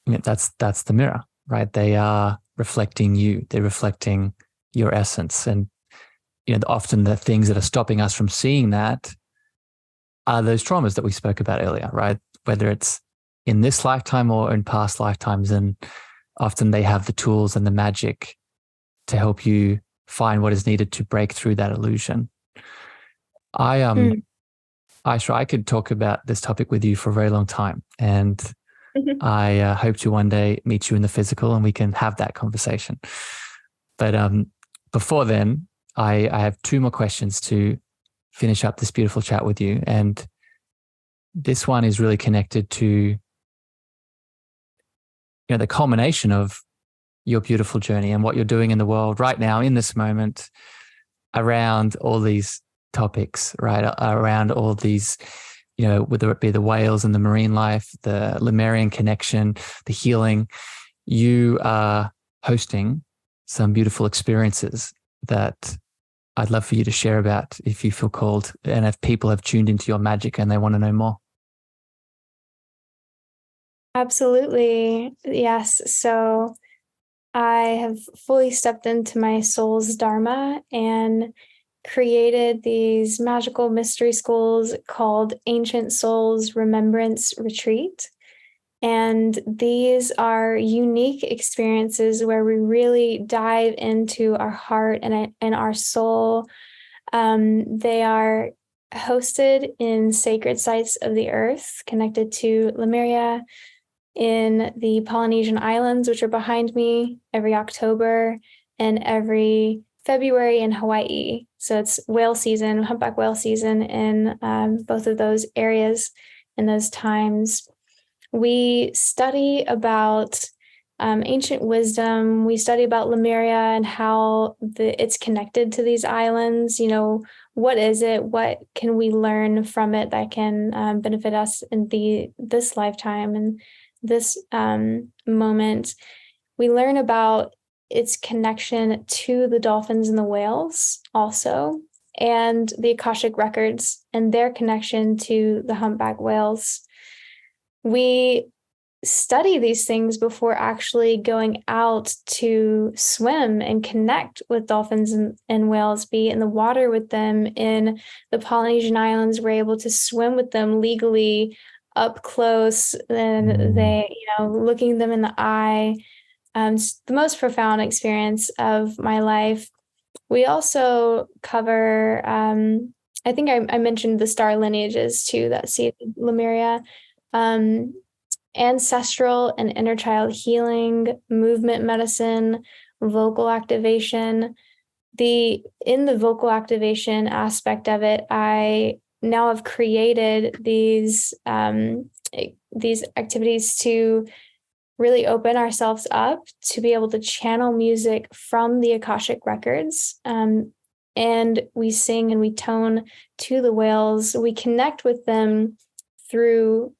That's the mirror, right? They are reflecting you. They're reflecting your essence. And, often the things that are stopping us from seeing that are those traumas that we spoke about earlier, right? Whether it's in this lifetime or in past lifetimes. And often they have the tools and the magic to help you find what is needed to break through that illusion. Ayshra, I could talk about this topic with you for a very long time. And I hope to one day meet you in the physical and we can have that conversation. But before then, I have two more questions to finish up this beautiful chat with you. And this one is really connected to the culmination of your beautiful journey and what you're doing in the world right now in this moment around all these topics, right? Around all these, whether it be the whales and the marine life, the Lemurian connection, the healing, you are hosting some beautiful experiences that I'd love for you to share about if you feel called and if people have tuned into your magic and they want to know more. Absolutely. Yes. So I have fully stepped into my soul's dharma and created these magical mystery schools called Ancient Souls Remembrance Retreat. And these are unique experiences where we really dive into our heart and our soul. They are hosted in sacred sites of the earth connected to Lemuria, in the Polynesian Islands, which are behind me, every October and every February in Hawaii. So it's whale season, humpback whale season in both of those areas in those times. We study about ancient wisdom. We study about Lemuria and how it's connected to these islands. What is it? What can we learn from it that can benefit us in this lifetime and this moment? We learn about its connection to the dolphins and the whales also, and the Akashic records and their connection to the humpback whales. We study these things before actually going out to swim and connect with dolphins and whales, be in the water with them. In the Polynesian islands, we're able to swim with them legally up close, and they, looking them in the eye. It's the most profound experience of my life. We also cover, I think I mentioned the star lineages too, that see Lemuria. Ancestral and inner child healing, movement medicine, vocal activation. In the vocal activation aspect of it, I now have created these activities to really open ourselves up to be able to channel music from the Akashic records. And we sing and we tone to the whales. We connect with them through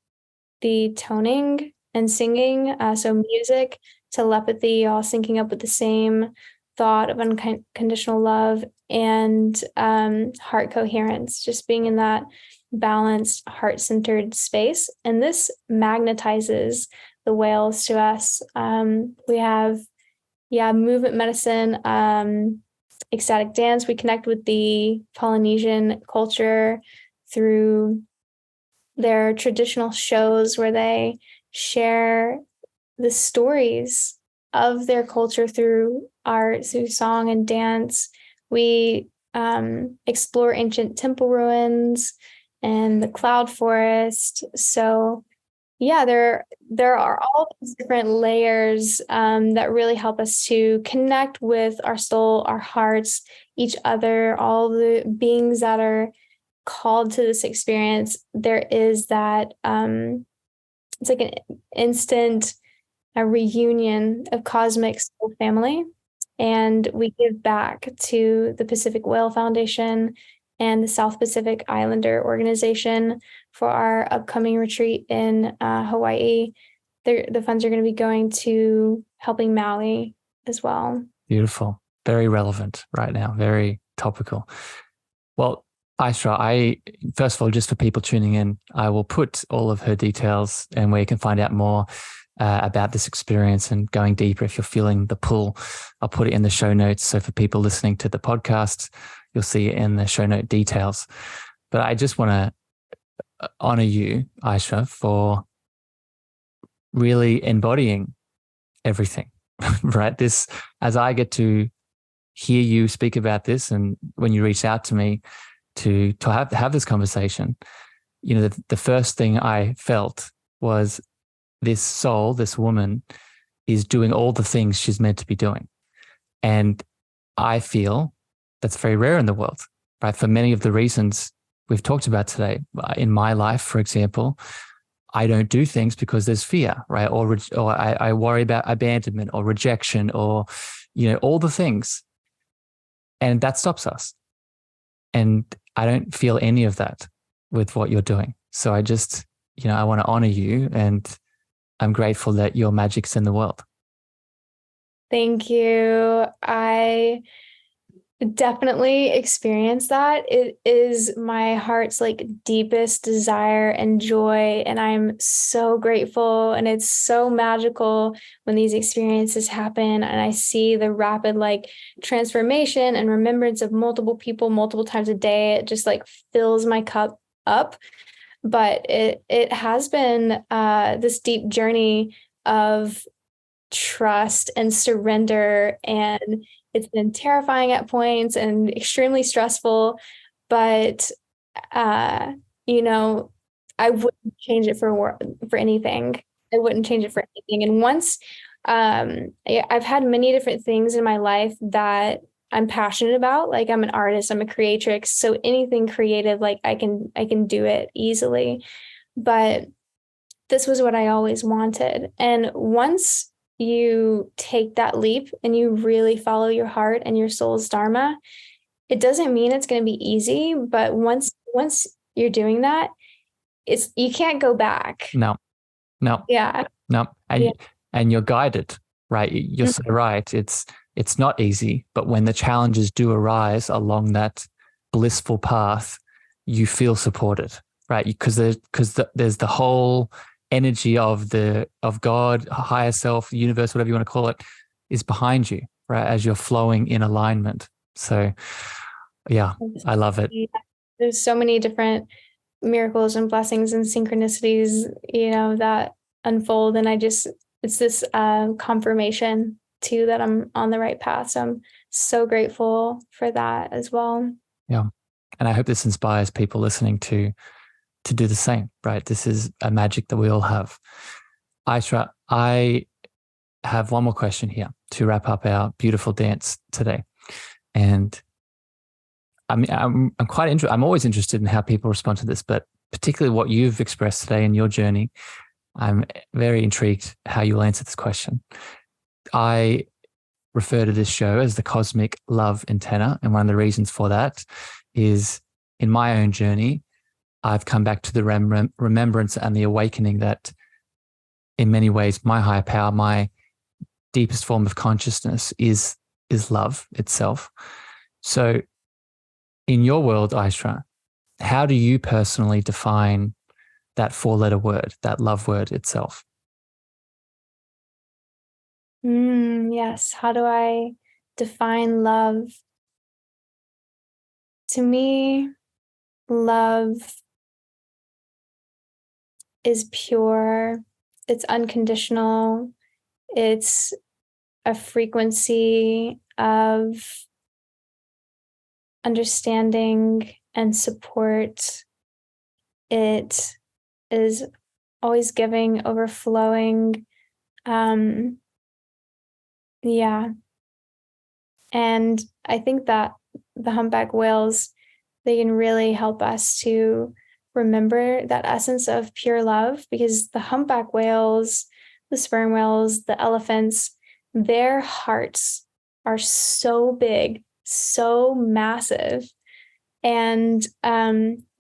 the toning and singing. So music, telepathy, all syncing up with the same thought of unconditional love, and heart coherence, just being in that balanced, heart-centered space. And this magnetizes the whales to us. We have, movement medicine, ecstatic dance. We connect with the Polynesian culture through their traditional shows where they share the stories of their culture through art, through song and dance. We explore ancient temple ruins and the cloud forest. So there are all these different layers that really help us to connect with our soul, our hearts, each other, all the beings that are called to this experience. There is that it's like an instant reunion of cosmic soul family, and we give back to the Pacific Whale Foundation and the South Pacific Islander Organization for our upcoming retreat in Hawaii. The funds are going to be going to helping Maui as well. Beautiful. Very relevant right now. Very topical. Well, Ayshra, first of all, just for people tuning in, I will put all of her details and where you can find out more about this experience and going deeper if you're feeling the pull. I'll put it in the show notes. So for people listening to the podcast, you'll see it in the show note details. But I just want to honor you, Ayshra, for really embodying everything, right? This, as I get to hear you speak about this, and when you reach out to me to have this conversation, the first thing I felt was this soul, this woman, is doing all the things she's meant to be doing. And I feel that's very rare in the world, right? For many of the reasons we've talked about today. In my life, for example, I don't do things because there's fear, right? Or I worry about abandonment or rejection or, all the things. And that stops us. And I don't feel any of that with what you're doing. So I just, I want to honor you, and I'm grateful that your magic's in the world. Thank you. I definitely experienced that. It is my heart's deepest desire and joy, and I'm so grateful. And it's so magical when these experiences happen and I see the rapid transformation and remembrance of multiple people multiple times a day. It just fills my cup up. But it has been this deep journey of trust and surrender, and it's been terrifying at points and extremely stressful, but I wouldn't change it for anything. I wouldn't change it for anything. And once I've had many different things in my life that I'm passionate about. I'm an artist, I'm a creatrix, so anything creative, I can do it easily. But this was what I always wanted. And once you take that leap and you really follow your heart and your soul's dharma, it doesn't mean it's going to be easy, but once you're doing that, you can't go back. No. Yeah. And you're guided, right? You're so right. It's not easy, but when the challenges do arise along that blissful path, you feel supported, right? Because there's the whole energy of God, higher self, universe, whatever you want to call it, is behind you, right? As you're flowing in alignment. So yeah, I love it. There's so many different miracles and blessings and synchronicities, that unfold. And it's this confirmation too that I'm on the right path. So I'm so grateful for that as well. Yeah. And I hope this inspires people listening to do the same, right? This is a magic that we all have. Ayshra, I have one more question here to wrap up our beautiful dance today. And I'm quite interested. I'm always interested in how people respond to this, but particularly what you've expressed today in your journey. I'm very intrigued how you'll answer this question. I refer to this show as the Cosmic Love Antenna. And one of the reasons for that is in my own journey, I've come back to the remembrance and the awakening that in many ways, my higher power, my deepest form of consciousness is love itself. So in your world, Ayshra, how do you personally define that 4-letter word, that love word itself? Yes. How do I define love? To me, love is pure. It's unconditional. It's a frequency of understanding and support. It is always giving, overflowing. Yeah. And I think that the humpback whales, they can really help us to remember that essence of pure love, because the humpback whales, the sperm whales, the elephants, their hearts are so big, so massive. And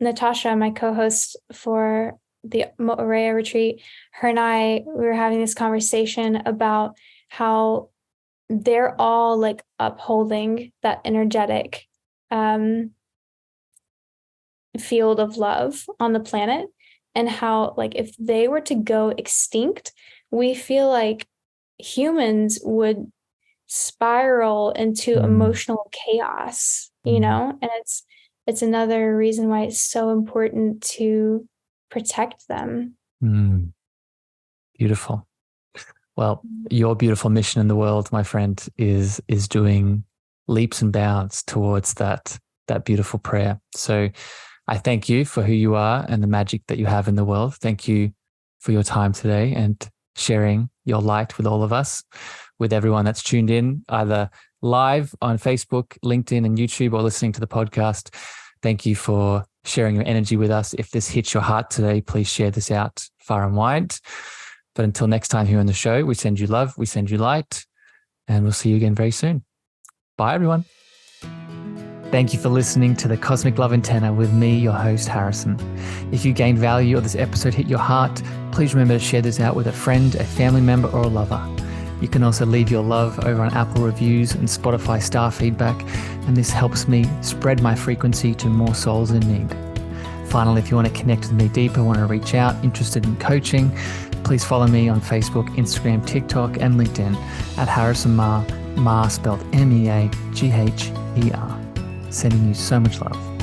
Natasha, my co-host for the Mo'area retreat, her and I, we were having this conversation about how they're all like upholding that energetic field of love on the planet, and how like if they were to go extinct, we feel like humans would spiral into emotional chaos, and it's another reason why it's so important to protect them. Beautiful. Well, your beautiful mission in the world, my friend, is doing leaps and bounds towards that beautiful prayer. So I thank you for who you are and the magic that you have in the world. Thank you for your time today and sharing your light with all of us, with everyone that's tuned in, either live on Facebook, LinkedIn, and YouTube, or listening to the podcast. Thank you for sharing your energy with us. If this hits your heart today, please share this out far and wide. But until next time here on the show, we send you love, we send you light, and we'll see you again very soon. Bye, everyone. Thank you for listening to the Cosmic Love Antenna with me, your host, Harrison. If you gained value or this episode hit your heart, please remember to share this out with a friend, a family member, or a lover. You can also leave your love over on Apple reviews and Spotify star feedback, and this helps me spread my frequency to more souls in need. Finally, if you want to connect with me deeper, want to reach out, interested in coaching, please follow me on Facebook, Instagram, TikTok, and LinkedIn at Harrison Meagher, spelled Meagher. Sending you so much love.